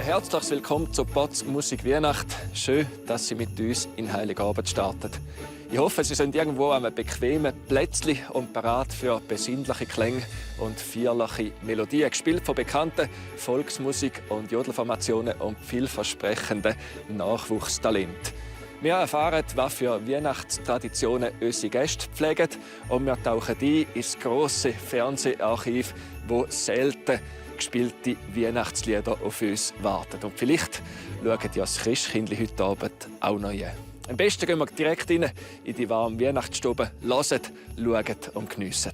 Herzlich willkommen zu Potz Musik Weihnacht. Schön, dass Sie mit uns in Heiligabend starten. Ich hoffe, Sie sind irgendwo an einem bequemen Plätzchen und bereit für besinnliche Klänge und feierliche Melodien, gespielt von bekannten Volksmusik- und Jodelformationen und vielversprechenden Nachwuchstalenten. Wir erfahren, was für Weihnachtstraditionen unsere Gäste pflegen, und wir tauchen ein ins grosse Fernseharchiv, wo selten gespielte Weihnachtslieder auf uns warten. Und vielleicht schauen ja das Christkindli heute Abend auch noch ein. Am besten gehen wir direkt rein in die warme Weihnachtsstube, hören, schauen und geniessen.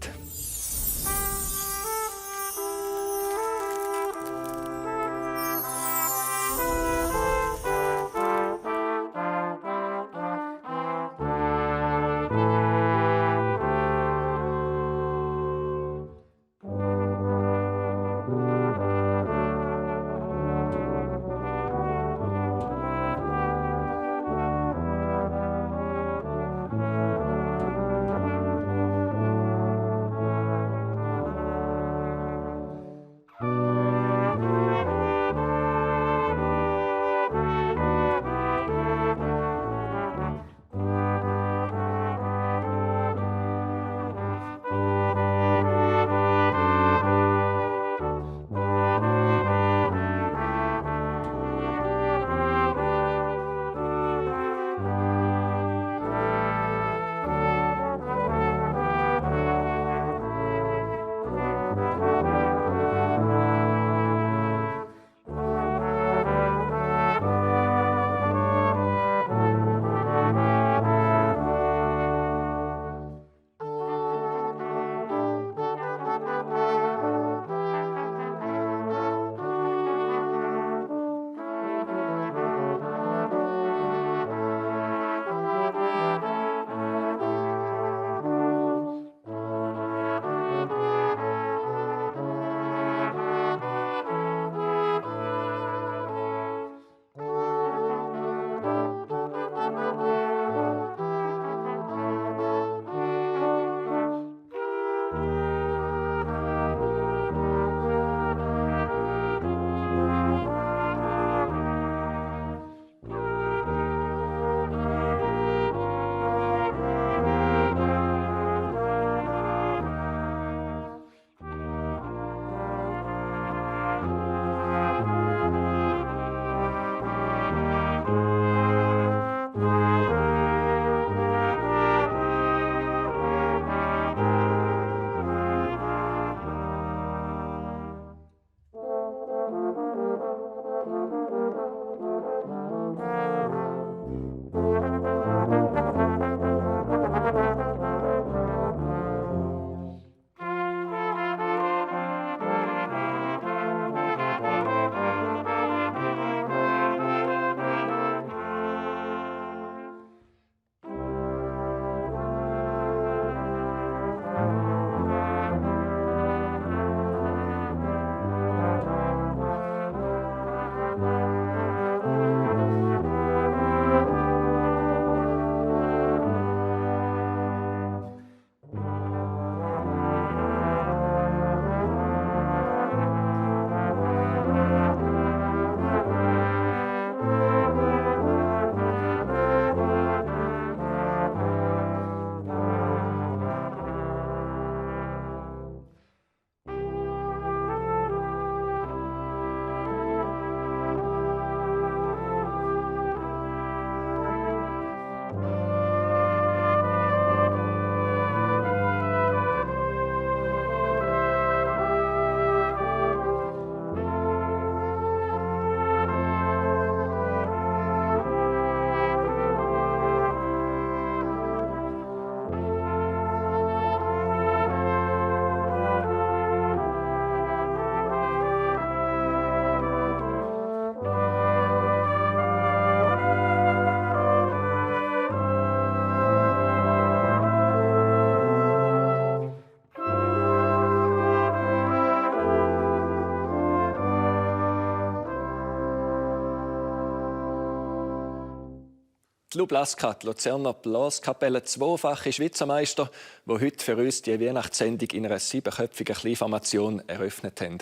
Die Lublaska, die Luzerner Blaskapelle, zweifache Schweizer Meister, die heute für uns die Weihnachtssendung in einer 7-köpfigen Kleinformation eröffnet haben.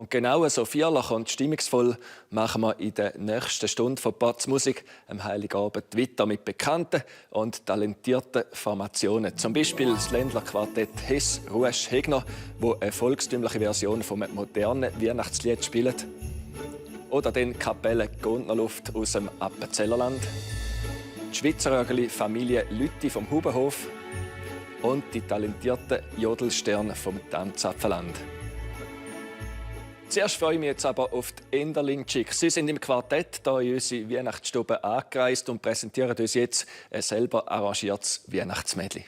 Und genau so feierlich und stimmungsvoll machen wir in der nächsten Stunde von Batz Musik am Heiligabend weiter mit bekannten und talentierten Formationen. Zum Beispiel das Ländler Quartett Hess Ruesch Hegner, wo eine volkstümliche Version vom modernen Weihnachtslied spielt. Oder den Kapelle Gondnerluft aus dem Appenzellerland. Die Schweizerögli Familie Lütti vom Hubenhof und die talentierten Jodelsterne vom Tanzapfelland. Zuerst freue ich mich jetzt aber auf die Enderlin Chicks. Sie sind im Quartett hier in unsere Weihnachtsstube angereist und präsentieren uns jetzt ein selber arrangiertes Weihnachtsmedley.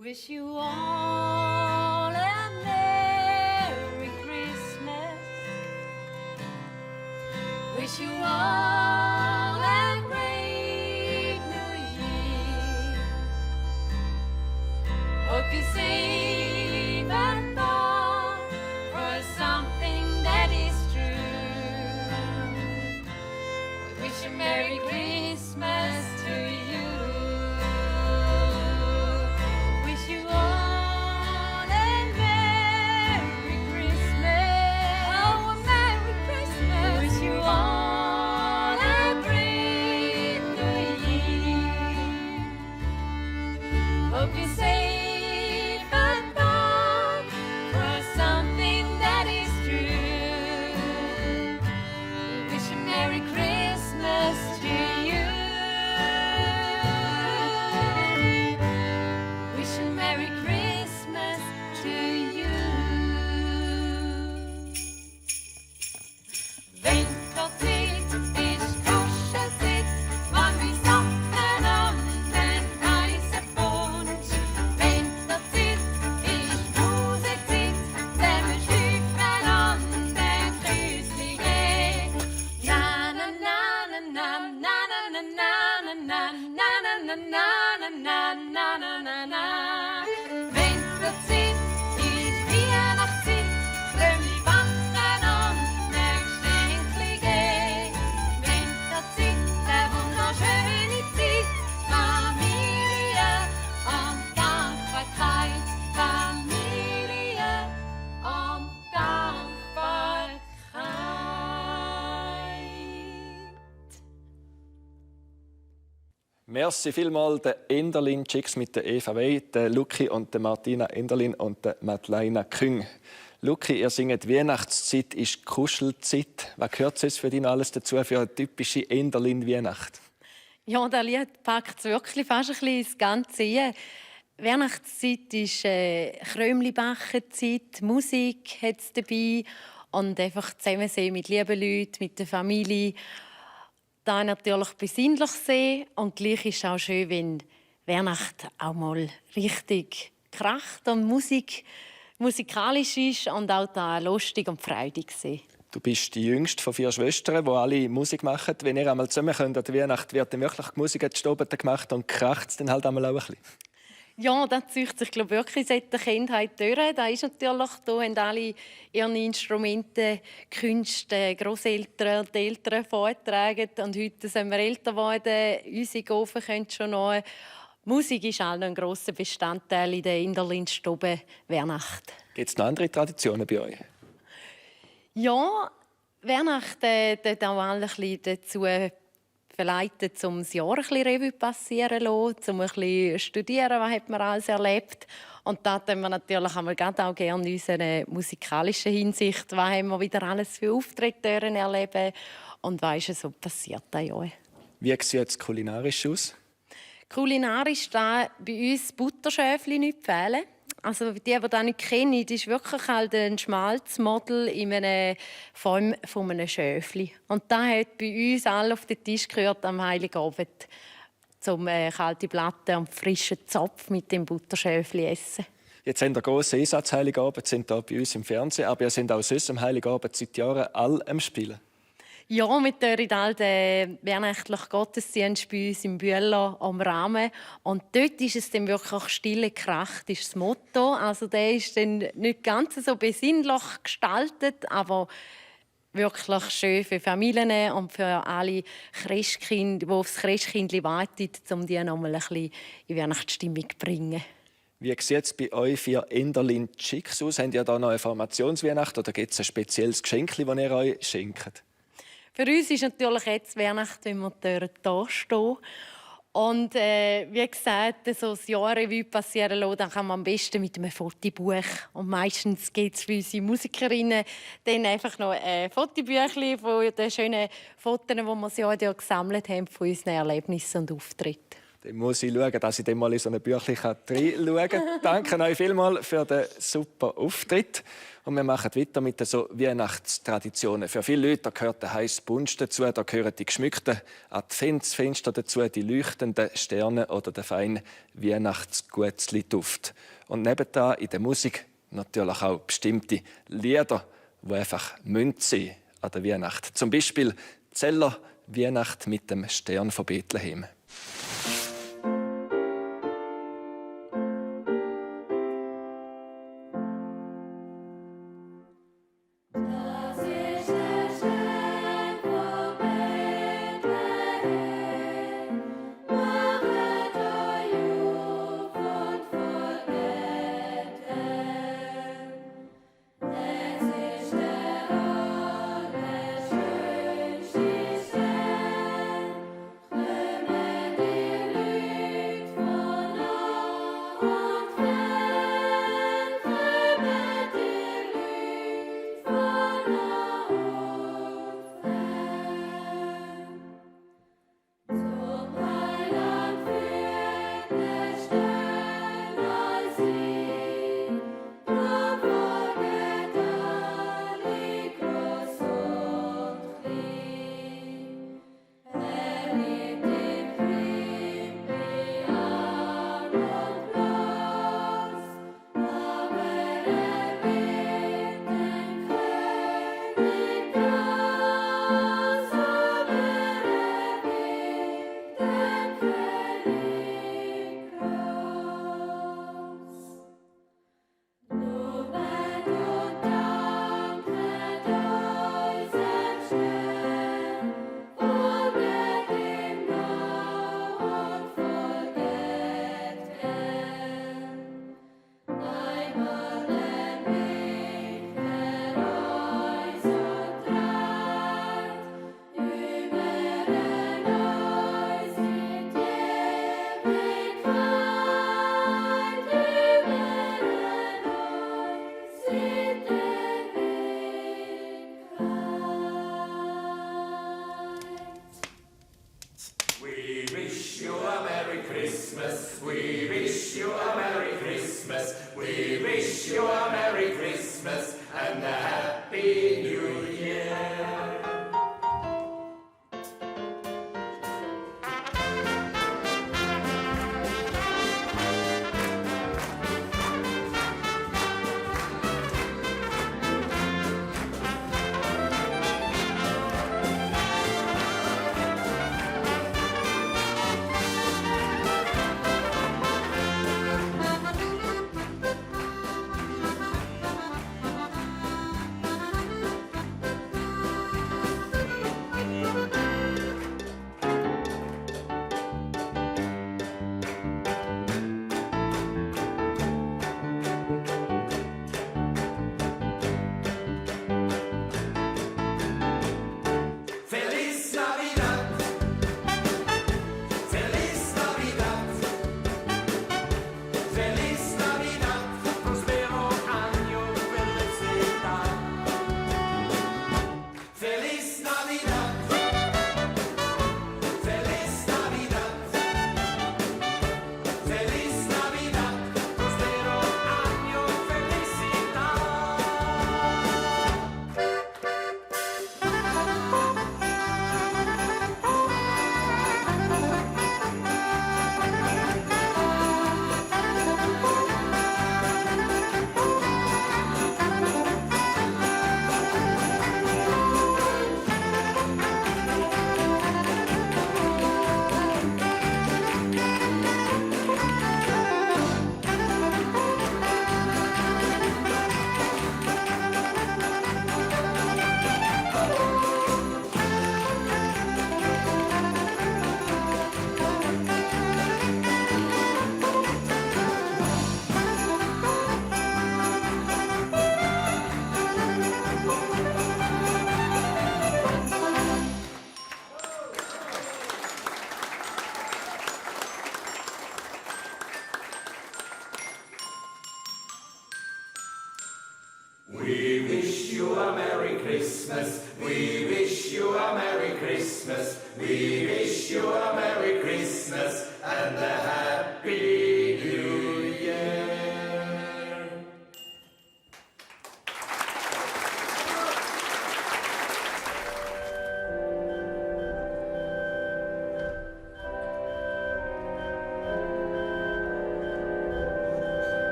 Wish you all a Merry Christmas. Wish you all a great New Year. Hope you save a thought for something that is true. We wish a Merry Christmas to you. Merci vielmals den Enderlin Chicks mit der Eva Wey, der Luki und der Martina Enderlin und der Madeleine Küng. Luki, ihr singt «Weihnachtszeit ist Kuschelzeit». Was gehört sonst für dich noch alles dazu für eine typische Enderlin-Weihnacht? Ja, das Lied packt wirklich fast ein bisschen das Ganze ein. Weihnachtszeit ist Krömli-Backen-Zeit, Musik hat es dabei und einfach zusammen sein mit lieben Leuten, mit der Familie. Da natürlich besinnlich sehen und gleich ist es auch schön, wenn Weihnachten auch mal richtig kracht und musikalisch ist und auch da lustig und freudig sein. Du bist die jüngste von 4 Schwestern, die alle Musik machen. Wenn ihr einmal zusammen könnt, an der Weihnacht wird dann wirklich die Musik an die Stube gemacht und kracht es dann halt einmal auch ein bisschen. Ja, das zieht sich glaub, wirklich seit der Kindheit durch. Da ist natürlich, da haben alle ihre Instrumente, Künste, Grosseltern, die Eltern vorgetragen. Und heute sind wir älter geworden. Unsere Gofen können schon noch. Musik ist auch noch ein grosser Bestandteil in der Inderlinstube Weihnacht. Gibt es noch andere Traditionen bei euch? Ja, Weihnachten tut auch alle ein bisschen dazu verleitet, um das Jahr ein bisschen Revue passieren zu lassen, um ein bisschen studieren, was hat man alles erlebt. Und da tun wir natürlich auch gerne in unserer musikalischen Hinsicht, was haben wir wieder alles für Auftritte erleben und was ist so passiert dieses Jahr. Wie sieht es kulinarisch aus? Kulinarisch da bei uns Butterschäfli nicht fehlen. Also die das nicht kennen, das ist wirklich halt ein Schmalzmodel in einer Form von einem Schäfli. Und da hat bei uns alle auf den Tisch gehört am Heiligabend zum kalte Platte und frischen Zopf mit dem Butterschäfli essen. Jetzt haben wir grossen Einsatz Heiligabend, sind hier bei uns im Fernsehen, aber wir sind auch sonst am Heiligabend seit Jahren alle am Spielen. Ja, wir hören all den weihnachtlichen Gottesdienst bei uns im Bühler am Rahmen. Und dort ist es dann wirklich stille Kracht, ist das Motto. Also der ist dann nicht ganz so besinnlich gestaltet, aber wirklich schön für Familien und für alle Christkinder, die aufs Christkindli warten, um die noch mal ein bisschen in Weihnachtsstimmung zu bringen. Wie sieht es bei euch für Enderlin Chicks aus? Habt ihr da noch eine Formationsweihnacht oder gibt es ein spezielles Geschenk, das ihr euch schenkt? Für uns ist natürlich jetzt Weihnachten, wenn wir hier stehen. Und wie gesagt, so ein Jahrrevue passieren lassen, dann kann man am besten mit einem Fotobuch. Und meistens geht es für unsere Musikerinnen dann einfach noch ein Fotobüchlein von den schönen Fotos, die wir das Jahr gesammelt haben, von unseren Erlebnissen und Auftritten. Dann muss ich schauen, dass ich dann mal in so ein Büchlein reinschauen kann. Danke euch vielmals für den super Auftritt. Und wir machen weiter mit den so Weihnachtstraditionen. Für viele Leute gehört der heiße Punsch dazu, da gehören die geschmückten Adventsfenster dazu, die leuchtenden Sterne oder der feine Weihnachtsguetzli-Duft. Und nebenan in der Musik natürlich auch bestimmte Lieder, die einfach sein müssen an der Weihnacht. Zum Beispiel Zeller Weihnacht mit dem Stern von Bethlehem.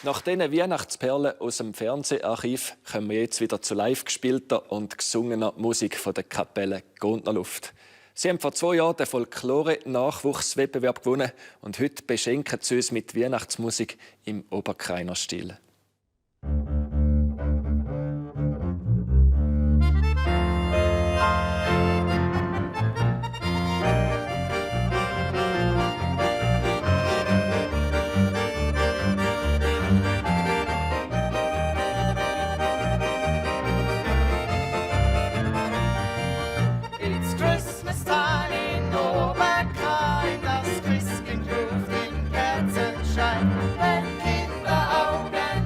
Nach diesen Weihnachtsperlen aus dem Fernseharchiv kommen wir jetzt wieder zu live gespielter und gesungener Musik von der Kapelle Gondnerluft. Sie haben vor 2 Jahren den Folklore-Nachwuchswettbewerb gewonnen und heute beschenken sie uns mit Weihnachtsmusik im Oberkrainer Stil. Wenn Kinderaugen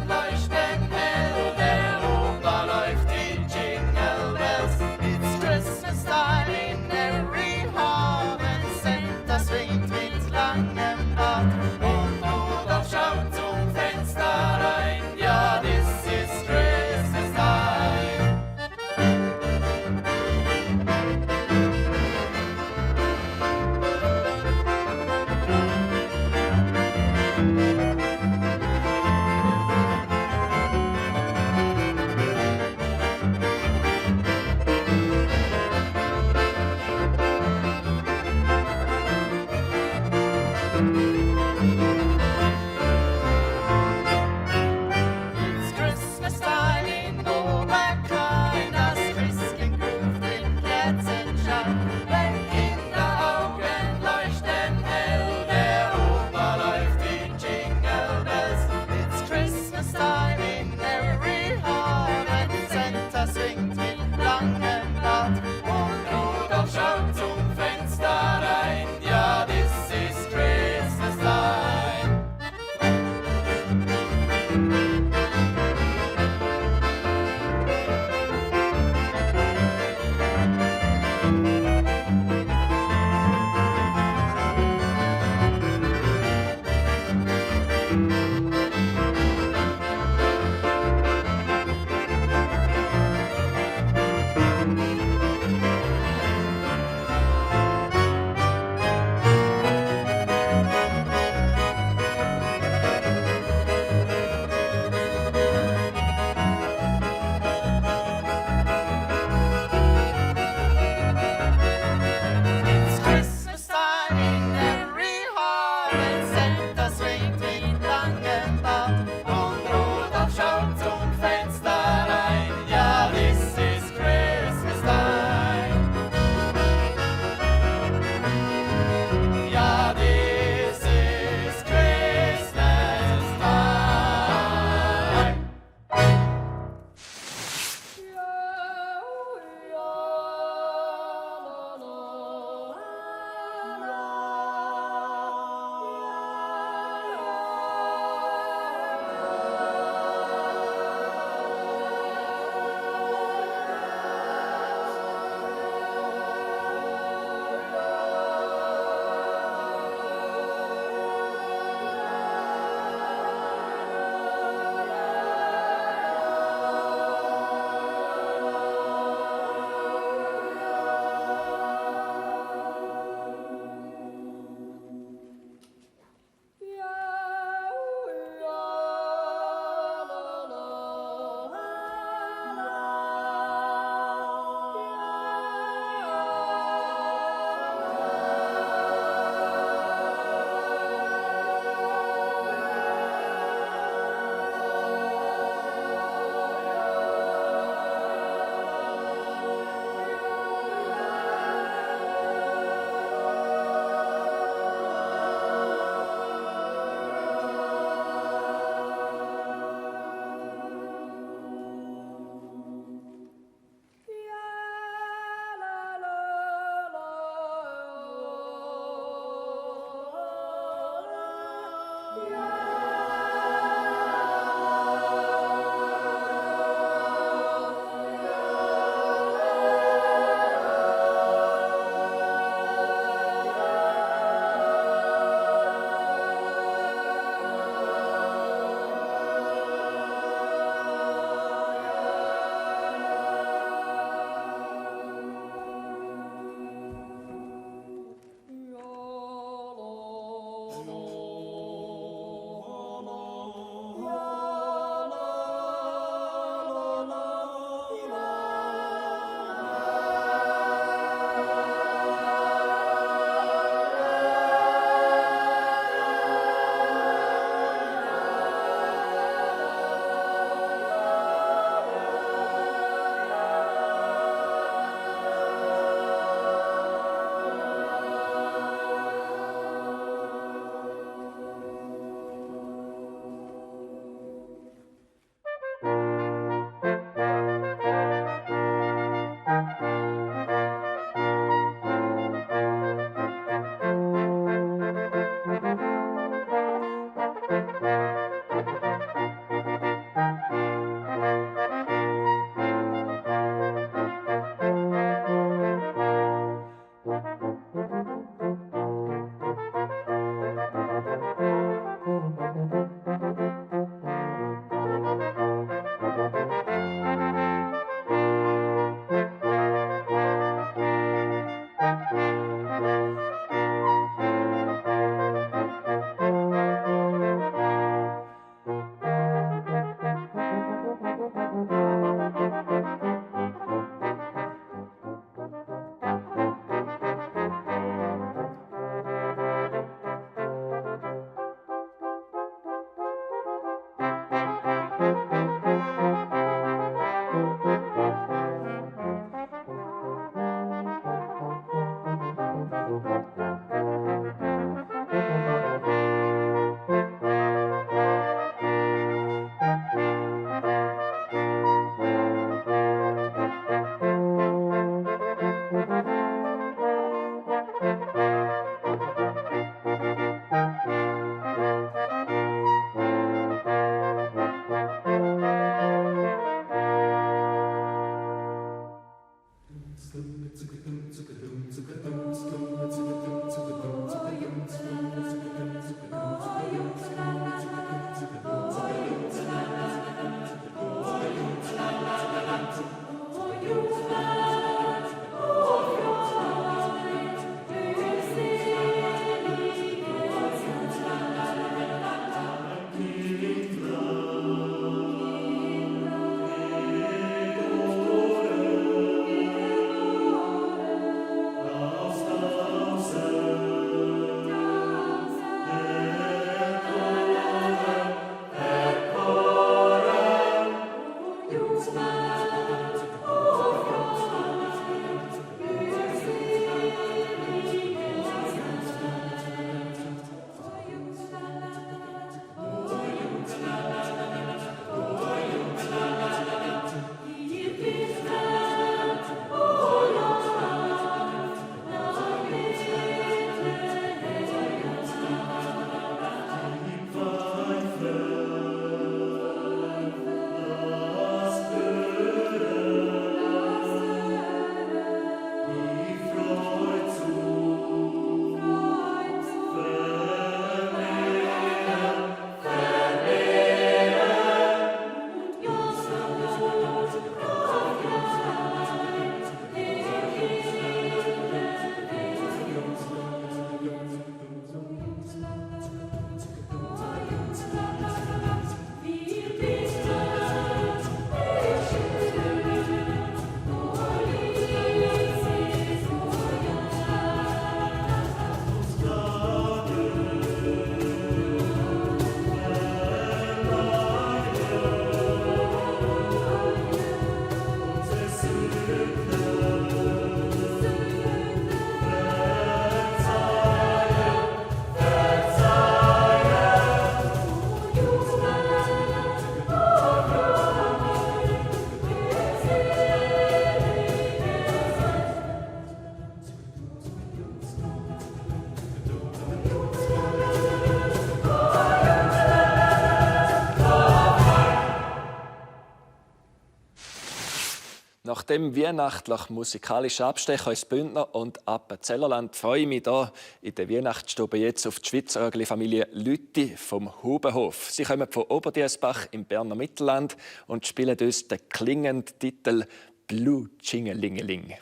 Nach dem weihnachtlichen musikalischen Abstecher ins Bündner und Appenzellerland freue ich mich hier in der Weihnachtsstube jetzt auf die Schweizer Familie Lütti vom Hubenhof. Sie kommen von Oberdiessbach im Berner Mittelland und spielen uns den klingenden Titel «Blue Chingelingeling».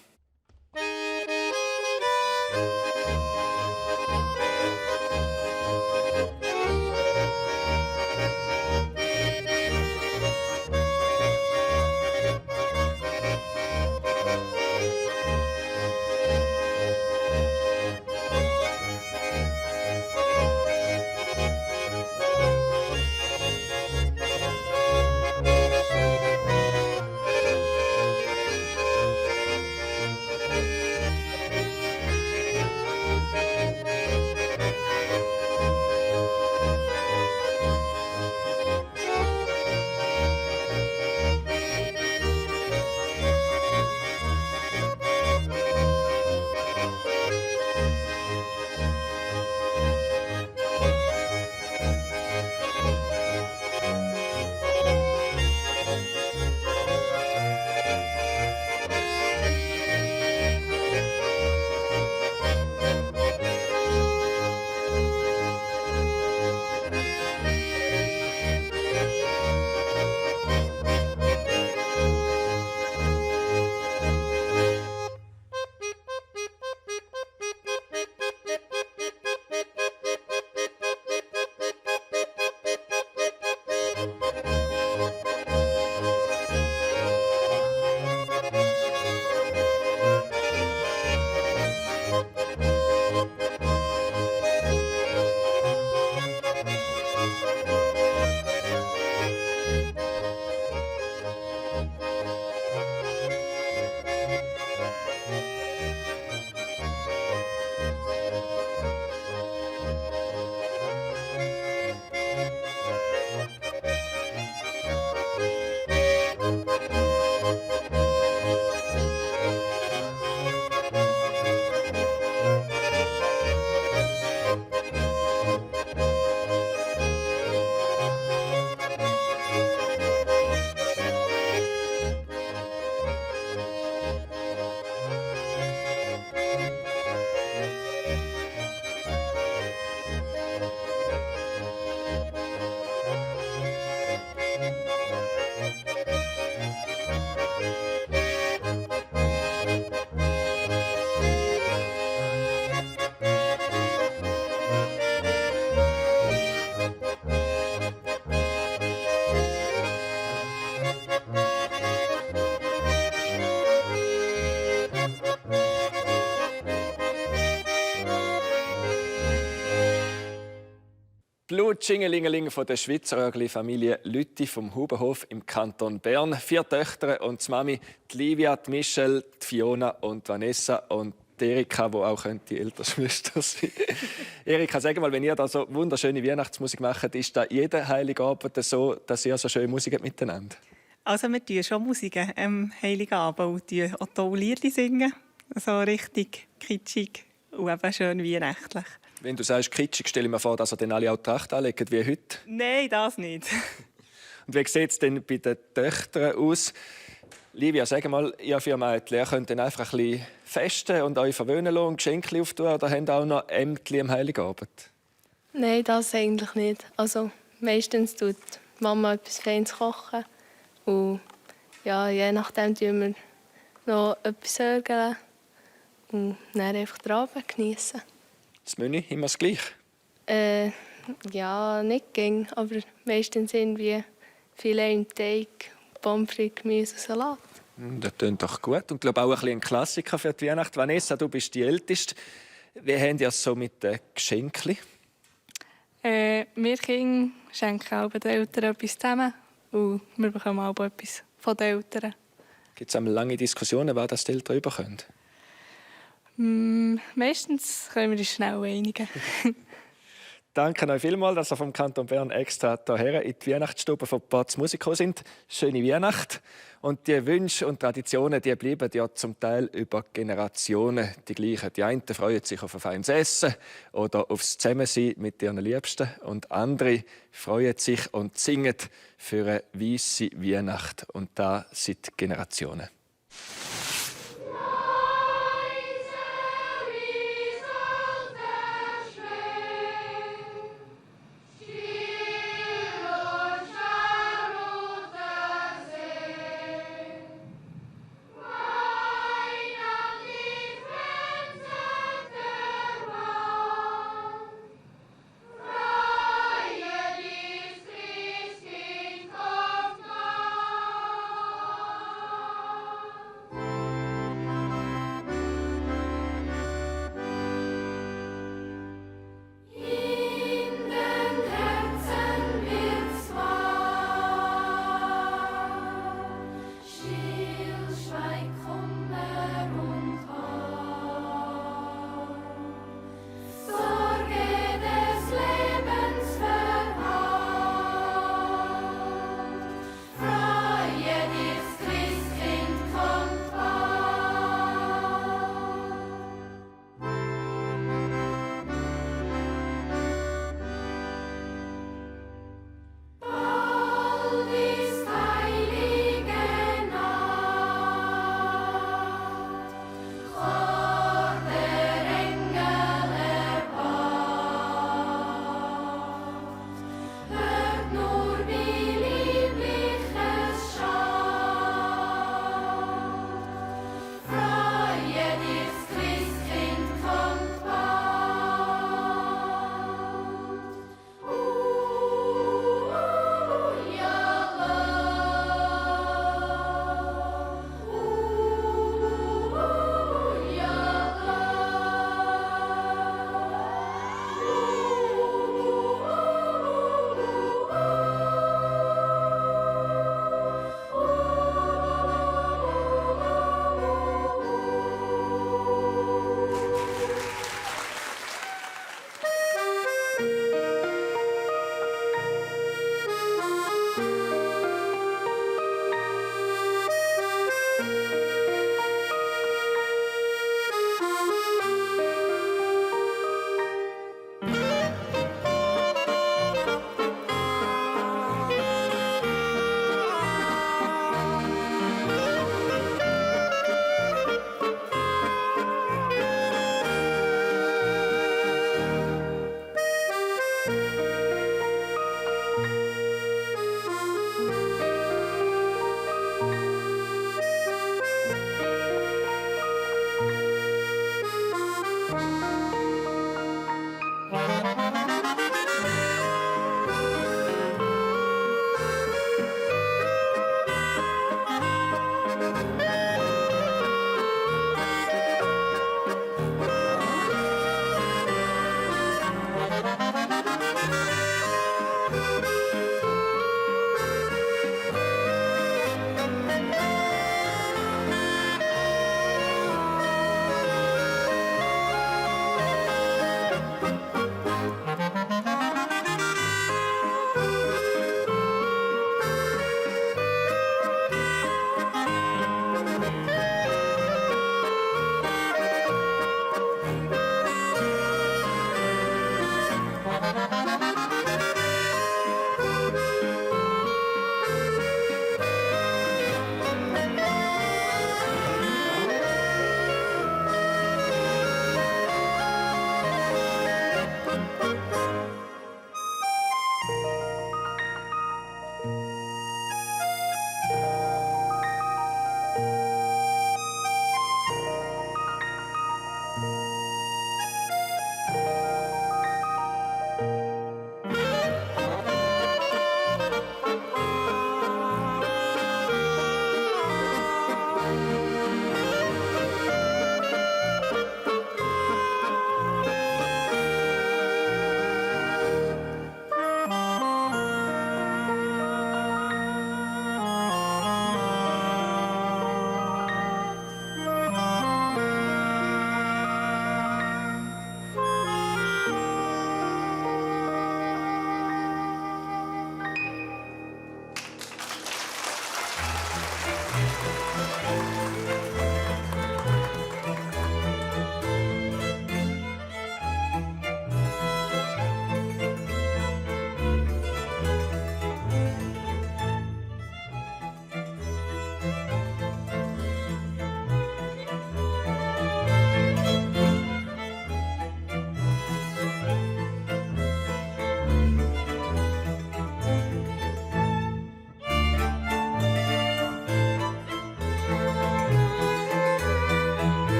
Blut Schingelingeling von der Schweizer Familie Lütti vom Hubenhof im Kanton Bern. 4 Töchter und die Mami, die Livia, die Michelle, die Fiona und die Vanessa und die Erika, die auch die ältere Schwester sein könnte. Erika, sag mal, wenn ihr da so wunderschöne Weihnachtsmusik macht, ist da jeden Heiligabend so, dass ihr so schöne Musik habt miteinander? Also wir singen schon Musik am Heiligabend und auch tolle Lieder singen. So richtig kitschig und eben schön weihnachtlich. Wenn du sagst kitschig, stelle ich mir vor, dass ihr dann alle auch Tracht anlegen wie heute. Nein, das nicht. Und wie sieht es denn bei den Töchtern aus? Livia, sag mal, ihr 4 Mädchen, ihr könnt dann einfach ein bisschen festen und euch verwöhnen lassen und Geschenke auftun, oder habt ihr auch noch Ämtchen am Heiligabend? Nein, das eigentlich nicht. Also meistens tut Mama etwas Feines kochen. Und ja, je nachdem tun wir noch etwas sorgen und dann einfach den Abend geniessen. Das Menü immer das Gleiche? Ja, nicht gäng, aber meistens irgendwie Filet im Teig, Pommes frites, Gemüse und Salat. Das klingt doch gut. Und ich glaube auch ein, ein Klassiker für die Weihnacht. Vanessa, du bist die Älteste. Wie habt ihr es so mit den Geschenken? Wir Kinder schenken auch den Eltern etwas zusammen und wir bekommen auch etwas von den Eltern. Gibt es lange Diskussionen, wer das die Eltern bekommen? Meistens können wir uns schnell einigen. Danke euch vielmals, dass ihr vom Kanton Bern extra hierher in die Weihnachtsstube von Batz Musik gekommen sind. Schöne Weihnacht. Und die Wünsche und Traditionen, die bleiben ja zum Teil über Generationen die gleichen. Die einen freuen sich auf ein feines Essen oder aufs Zusammensein mit ihren Liebsten. Und andere freuen sich und singen für eine weisse Weihnacht. Und das seit Generationen.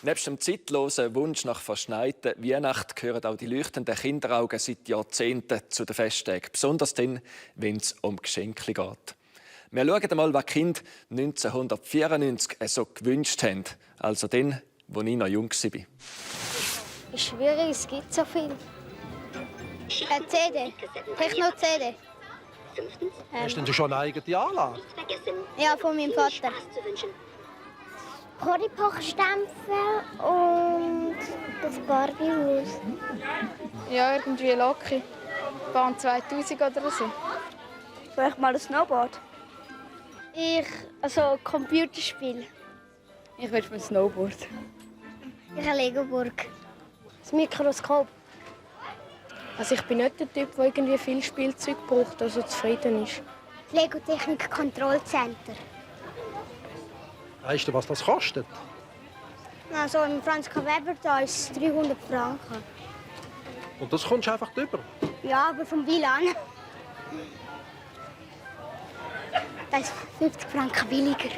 Neben dem zeitlosen Wunsch nach verschneiten Weihnachten gehören auch die leuchtenden Kinderaugen seit Jahrzehnten zu den Festtagen. Besonders dann, wenn es um Geschenke geht. Wir schauen einmal, was die Kinder 1994 so gewünscht haben. Also dann, als ich noch jung war. Ist schwierig, es gibt so viel. Eine CD, Techno-CD. Hast du denn schon eine eigene Anlage? Ja, von meinem Vater. Polypoch-Stempel und das Barbie-Haus. Ja, irgendwie Loki. Bahn 2000 oder so. Vielleicht mal ein Snowboard. Also Computerspiel. Ich wünsche mir ein Snowboard. Ich eine Lego-Burg. Das Mikroskop. Also ich bin nicht der Typ, der irgendwie viel Spielzeug braucht, also zufrieden ist. Das Lego-Technik-Kontrollcenter. Weißt du, was das kostet? Also im Franz K. Weber da ist es 300 Franken. Und das kommst du einfach drüber. Ja, aber vom WLAN. Das ist 50 Franken billiger.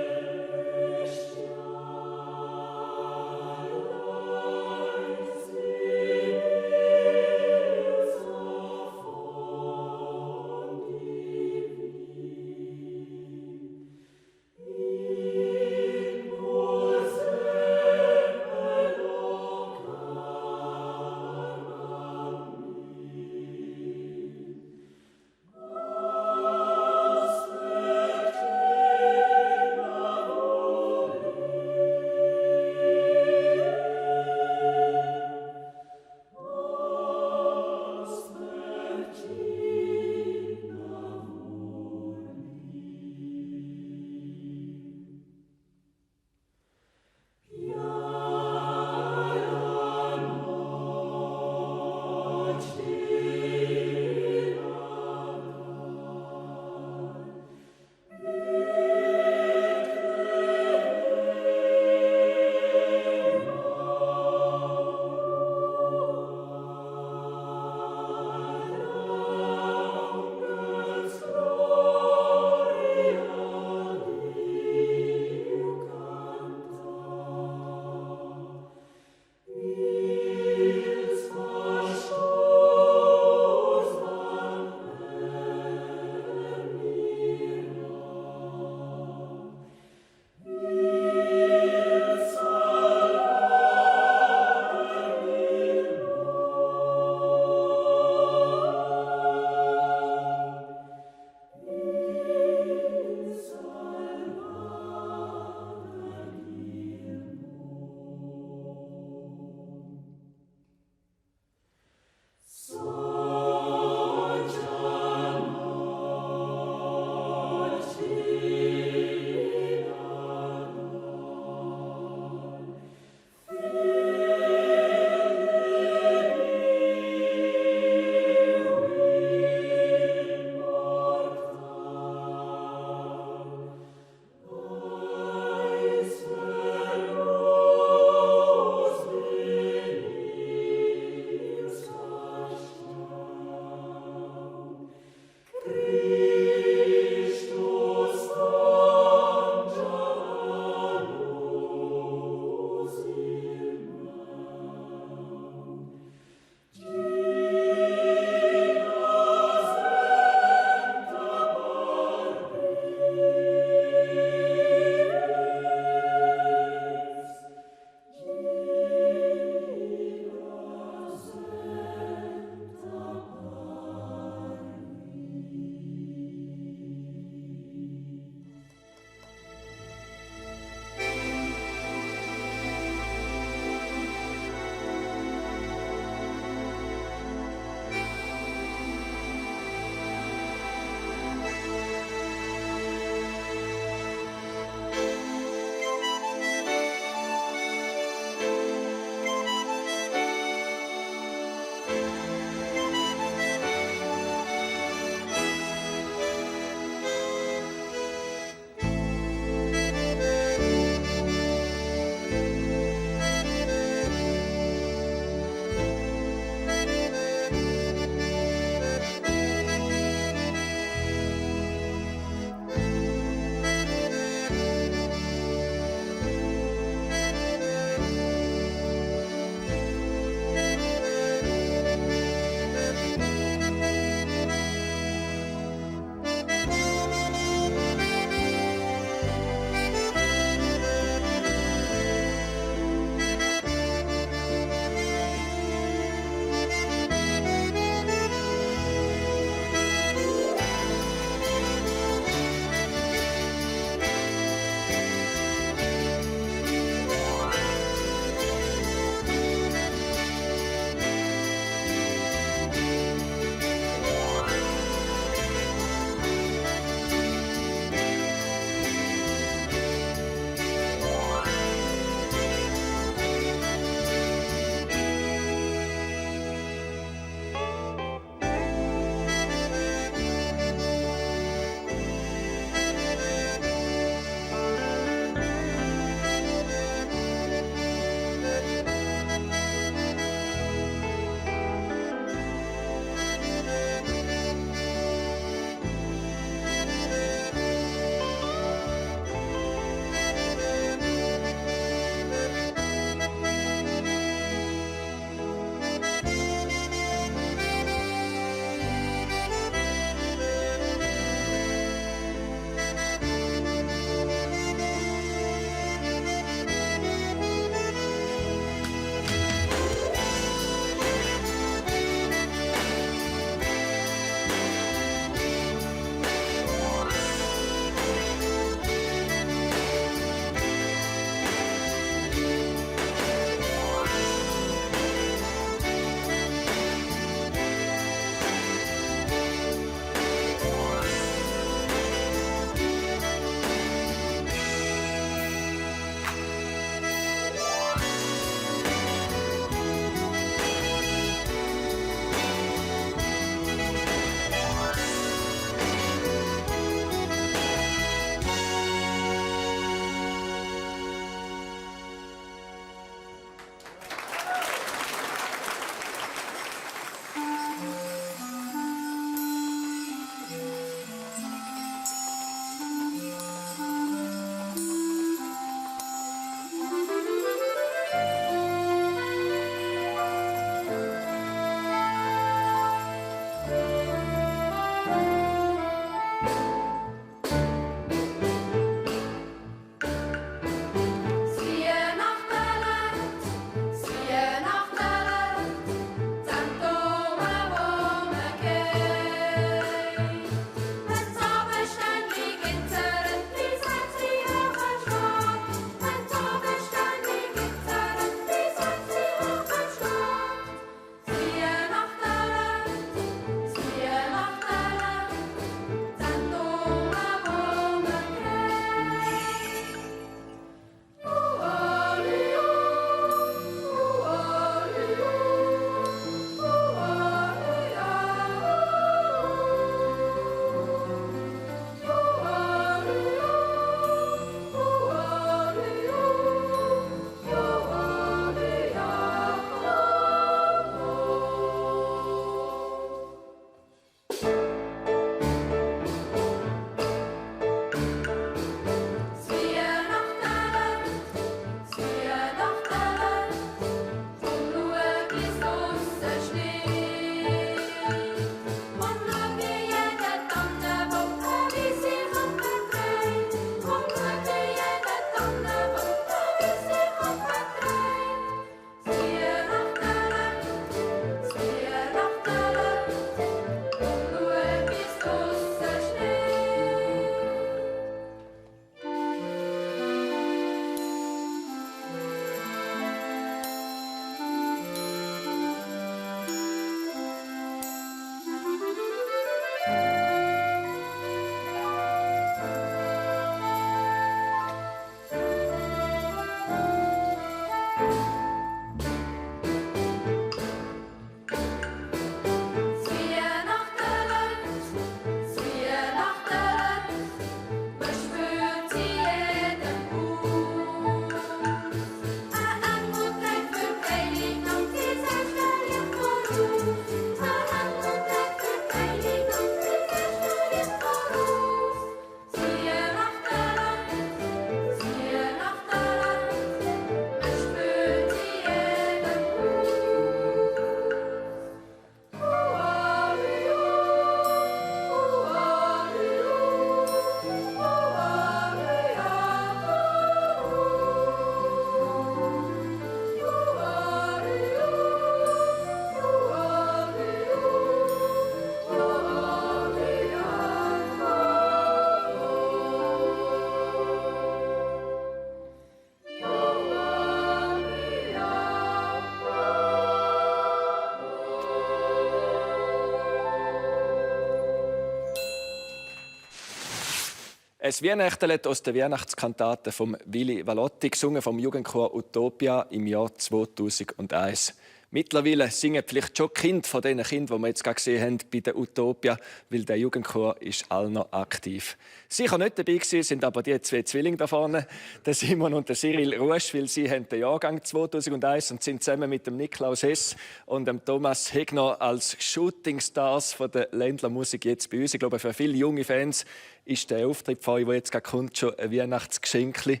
Ein Weihnachtenlied aus der Weihnachtskantate von Willy Valotti, gesungen vom Jugendchor Utopia im Jahr 2001. Mittlerweile singen vielleicht schon Kinder von den Kindern, die wir jetzt gerade gesehen haben bei der Utopia, weil der Jugendchor ist all noch aktiv. Sicher nicht dabei gewesen, sind aber die zwei Zwillinge da vorne, der Simon und der Cyril Ruesch, weil sie haben den Jahrgang 2001 und sind zusammen mit dem Niklaus Hess und dem Thomas Hegner als Shootingstars von der Ländlermusik jetzt bei uns. Ich glaube, für viele junge Fans ist der Auftritt von euch, der jetzt gerade kommt, schon ein Weihnachtsgeschenk.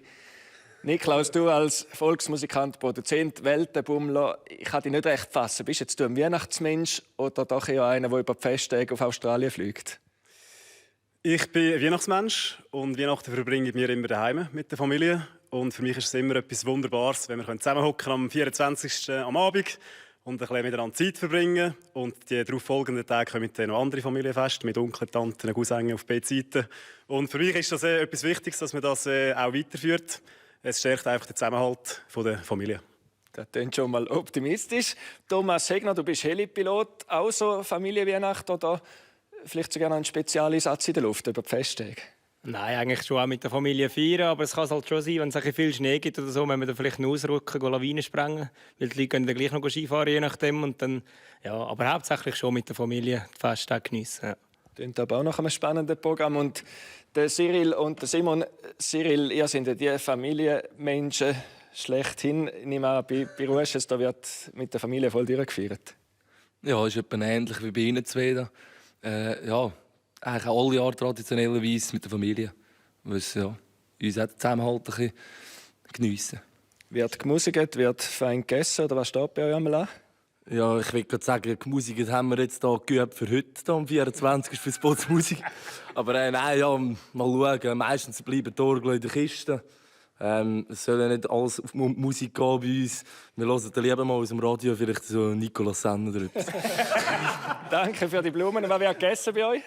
Niklaus, du als Volksmusikant, Produzent, Weltenbummler, ich kann dich nicht recht fassen. Bist jetzt du ein Weihnachtsmensch oder doch eher einer, der über die Festtage auf Australien fliegt? Ich bin ein Weihnachtsmensch und Weihnachten verbringe ich mir immer daheim mit der Familie. Und für mich ist es immer etwas Wunderbares, wenn wir zusammenhocken am 24. am Abend und ein bisschen miteinander Zeit verbringen. Und die darauf folgenden Tage kommen dann noch andere Familienfeste mit Onkeln, Tanten, Cousinen auf beiden Seiten. Und für mich ist das etwas Wichtiges, dass man das auch weiterführt. Es stärkt einfach den Zusammenhalt der Familie. Das klingt schon mal optimistisch. Thomas Hegner, du bist Helipilot, auch so Familienweihnacht oder vielleicht sogar noch ein Spezialeinsatz in der Luft über die Festtage? Nein, eigentlich schon auch mit der Familie feiern, aber es kann halt schon sein, wenn es viel Schnee gibt oder so, wenn wir dann vielleicht noch ausrücken, Lawinen sprengen, weil die Leute können dann gleich noch Skifahren, je nachdem. Und dann, ja, aber hauptsächlich schon mit der Familie die Festtage geniessen. Ja. Klingt aber auch nach einem spannenden Programm. Und der Cyril und der Simon, Cyril, ihr seid ja die Familienmenschen schlechthin. Ich nehme an, bei Ruesches, da wird mit der Familie voll durchgefeiert. Ja, ist etwa ähnlich wie bei Ihnen zwei. Ja, eigentlich alle Jahre traditionellerweise mit der Familie. Weil es ja, uns auch Zusammenhalt ein bisschen geniessen. Wird gemusikt, wird fein gegessen oder was steht bei euch einmal an? Ja, ich will gerade sagen, die Musik haben wir jetzt hier geübt für heute, am 24. für Spots Musik. Aber nein, ja, mal schauen. Meistens bleiben die Orgeln in der Kiste. Es soll ja nicht alles auf Musik gehen bei uns. Wir hören dann lieber mal aus dem Radio vielleicht so Nicolas Senner oder etwas. Danke für die Blumen. Was wird gegessen bei euch?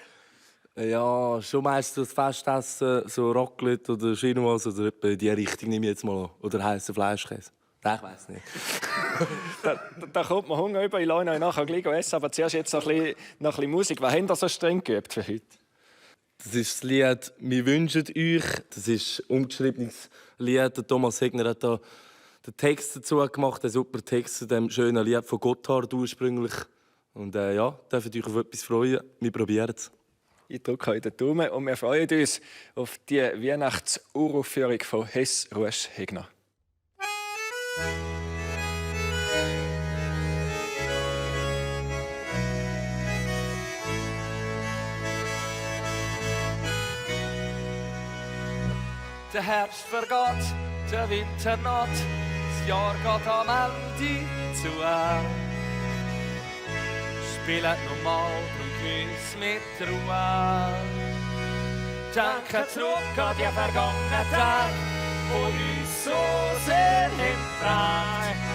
Ja, schon meistens das Festessen, so Raclette oder Chinoise oder etwa in die Richtung nehme ich jetzt mal an. Oder heissen Fleischkäse. Nein, ich weiss nicht. da kommt man Hunger über. Ich lasse euch nachher gleich essen, aber zuerst jetzt noch ein bisschen Musik. Was habt ihr so streng geübt für heute? Das ist das Lied «Wir wünschen euch». Das ist ein umgeschriebenes Lied. Der Thomas Hegner hat da den Text dazu gemacht, einen super Text zu dem schönen Lied von Gotthard ursprünglich. Und ja, dürft euch auf etwas freuen. Wir probieren es. Ich drücke euch den Daumen und wir freuen uns auf die Weihnachts-Uraufführung von Hess Ruesch Hegner. Der Herbst vergeht, der Winter naht, das Jahr geht am Ende zu Ende. Spielt normal, drum genieß mit Ruhe. Denke zurück an die vergangenen Tage, wo uns so sehr hintreibt.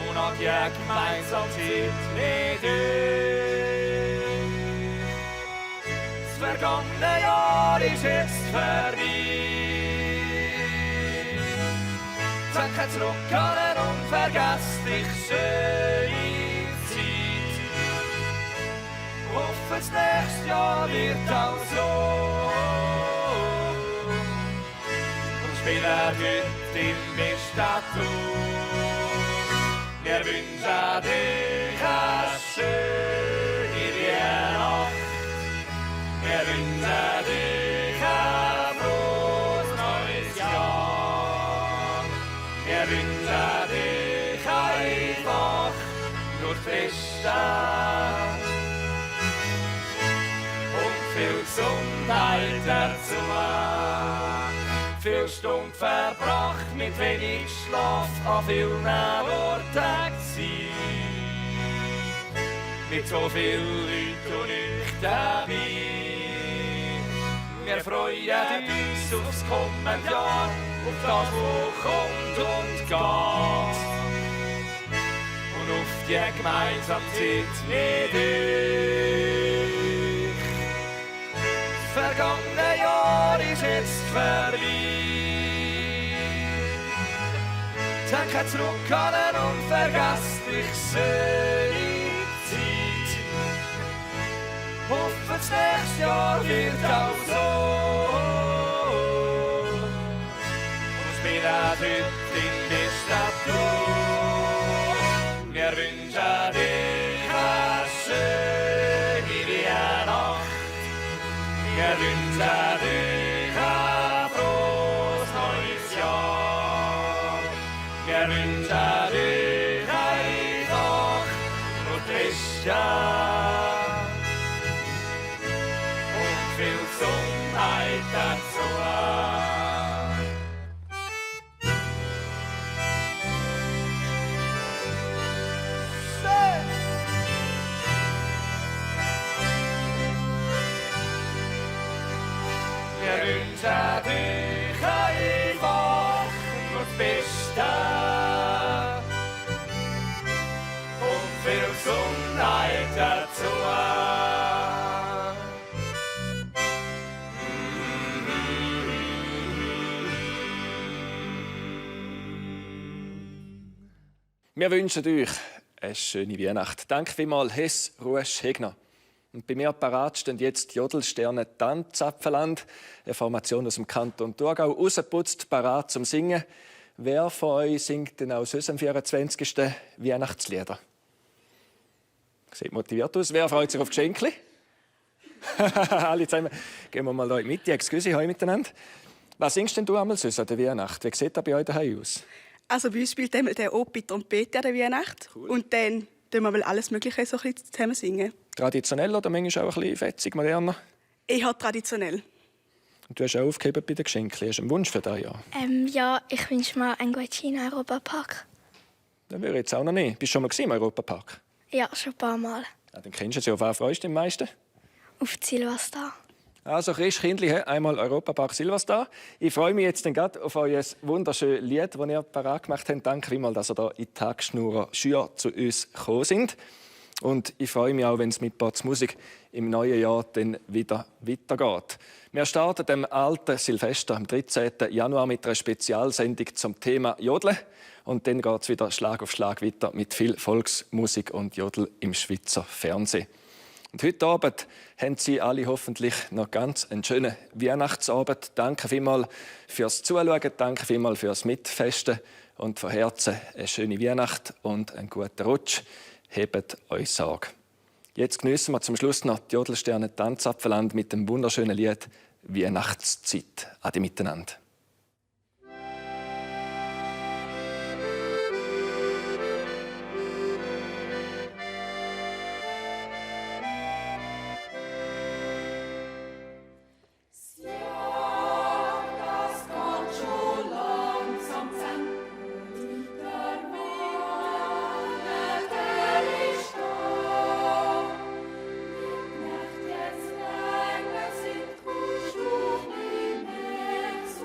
Und an die gemeinsame Zeit mit euch. Das vergangene Jahr ist jetzt vorbei. Denke zurück an eine unvergesslich schöne Zeit. Hoffe, das nächste Jahr wird auch so. Und spielen heute im besten. Wir wünschen dich eine schöne Weihnacht. Wir wünschen dich ein frohes neues Jahr. Wir wünschen dich einfach nur Feste und viel Gesundheit dazu. Viel Stunden verbracht mit wenig Schlaf, an vielen Orten gsi. Mit so vielen Leuten und ich dabei. Wir freuen uns aufs kommende Jahr, auf das, was kommt und geht. Und auf die gemeinsame Zeit mit euch. Das vergangene Jahr ist jetzt vorbei. Denke zurück an eine unvergesslich schöne Zeit. Hoffe, das nächste Jahr wird auch so. Und spielen heute in der Stadt durch. Wir wünschen dir eine schöne Weihnacht. Wir wünschen dir ein frohes neues Jahr. Wir wünschen dir einfach nur das Beste. Und viel Gesundheit dazu. Wir wünschen dich einfach nur das Beste und viel Gesundheit dazu. Wir wünschen euch eine schöne Weihnacht. Danke vielmals, Hess Ruesch Hegner. Und bei mir parat stehen jetzt die Jodelsterne Tanzapfeland, eine Formation aus dem Kanton Thurgau, rausgeputzt, parat zum Singen. Wer von euch singt denn aus unserem 24. Weihnachtslieder? Sieht motiviert aus. Wer freut sich auf Geschenkli? Alle zusammen. Gehen wir mal hier in die Mitte. Excuse, heute miteinander. Was singst denn du einmal sonst an der Weihnacht? Wie sieht das bei euch daheim aus? Also bei uns spielt der Opi Trompete an der Weihnacht. Cool. Und dann tun wir alles Mögliche so ein bisschen zusammen singen. Traditionell oder manchmal auch ein bisschen fetzig, moderner? Eher traditionell. Und du hast auch aufgegeben bei den Geschenken. Hast du einen Wunsch für dieses Jahr? Ja, ich wünsche mir einen Gutschein im Europapark. Das würde ich jetzt auch noch nicht. Bist du schon mal im Europapark? Ja, schon ein paar Mal. Ja, dann kennst du es ja. Auf was freust du dich am meisten? Auf Silvester. Also Christkindli, einmal Europapark Silvester. Ich freue mich jetzt gerade auf euer wunderschönes Lied, das ihr parat gemacht habt. Danke vielmals, dass ihr hier in die Tagesschnur schür zu uns gekommen sind. Und ich freue mich auch, wenn es mit Bots Musik im neuen Jahr dann wieder weitergeht. Wir starten am alten Silvester am 13. Januar mit einer Spezialsendung zum Thema Jodeln. Und dann geht es wieder Schlag auf Schlag weiter mit viel Volksmusik und Jodel im Schweizer Fernsehen. Und heute Abend haben Sie alle hoffentlich noch ganz einen schönen Weihnachtsabend. Danke vielmals fürs Zuschauen, danke vielmals fürs Mitfesten und von Herzen eine schöne Weihnacht und einen guten Rutsch. Hebt euch Sorge. Jetzt geniessen wir zum Schluss noch die Jodelsterne Tanzapfeland mit dem wunderschönen Lied Weihnachtszeit. Ade miteinander. Zu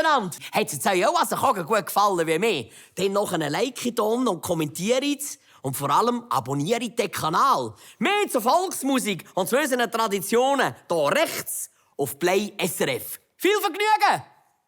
miteinander. Hat es euch auch also gut gefallen wie mir? Dann noch einen Like und kommentiert es. Und vor allem abonniert den Kanal. Mehr zur Volksmusik und zu unseren Traditionen hier rechts auf Play SRF. Viel Vergnügen!